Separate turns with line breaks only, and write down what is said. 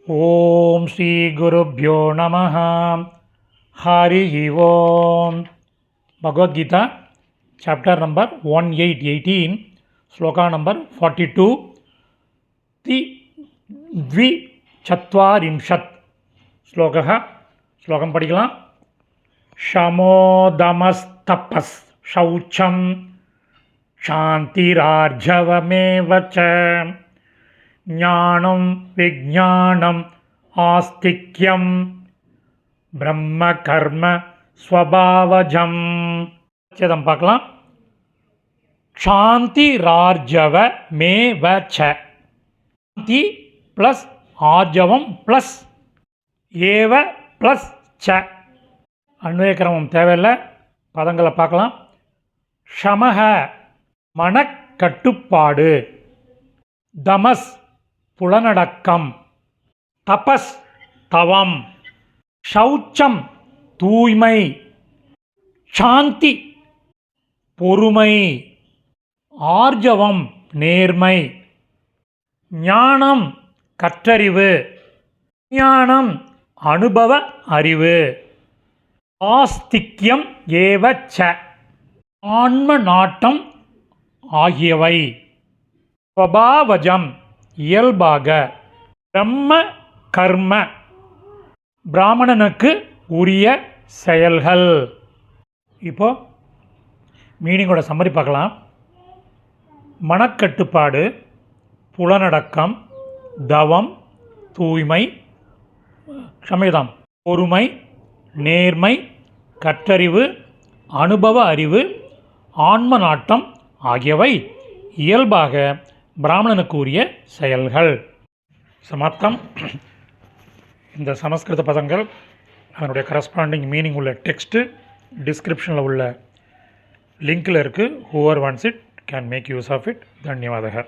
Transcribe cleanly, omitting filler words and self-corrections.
ஓம் ஸ்ரீ குருப்யோ நமஹ. Hari Om. Bhagavadgita chapter number 1818, shloka number 42, द्विचत्वारिंशत् श्लोकः. श्लोकं படிக்கலாம். शमोदमस्तपः शौचं क्षान्तिरार्जवमेव च ஞானம் விஞ்ஞானம் ஆஸ்திக்யம் பிரம்ம கர்ம ஸ்வபாவஜம். சேதம் பார்க்கலாம். சாந்தி ரார்ஜவ மேவச்ச. சாந்தி ப்ளஸ் ஆர்ஜவம் ப்ளஸ் ஏவ ப்ளஸ் ச. அன்வயக்கிரமம் தேவையில்லை, பதங்களை பார்க்கலாம். ஷமஹ மனக்கட்டுப்பாடு, தமஸ் புலனடக்கம், தபஸ் தவம், சௌச்சம் தூய்மை, சாந்தி பொறுமை, ஆர்ஜவம் நேர்மை, ஞானம் கற்றறிவு, ஞானம் அனுபவ அறிவு, ஆஸ்திக்யம் ஏவச்ச ஆன்ம நாட்டம் ஆகியவை, ஸ்வபாவஜம் இயல்பாக, பிரம்ம கர்ம பிராமணனுக்கு உரிய செயல்கள். இப்போ மீனிங்கோட சம்மரி பார்க்கலாம். மனக்கட்டுப்பாடு, புலனடக்கம், தவம், தூய்மை, க்ஷமதாம் பொறுமை, நேர்மை, கற்றறிவு, அனுபவ அறிவு, ஆன்ம நாட்டம் ஆகியவை இயல்பாக பிராமணனுக்கு உரிய செயல்கள். சமர்த்தம். இந்த சமஸ்கிருத பதங்கள் அதனுடைய கரஸ்பாண்டிங் மீனிங் உள்ள டெக்ஸ்ட்டு டிஸ்கிரிப்ஷனில் உள்ள லிங்கில் இருக்குது. Whoever wants it can make use of it. தன்யவாதக.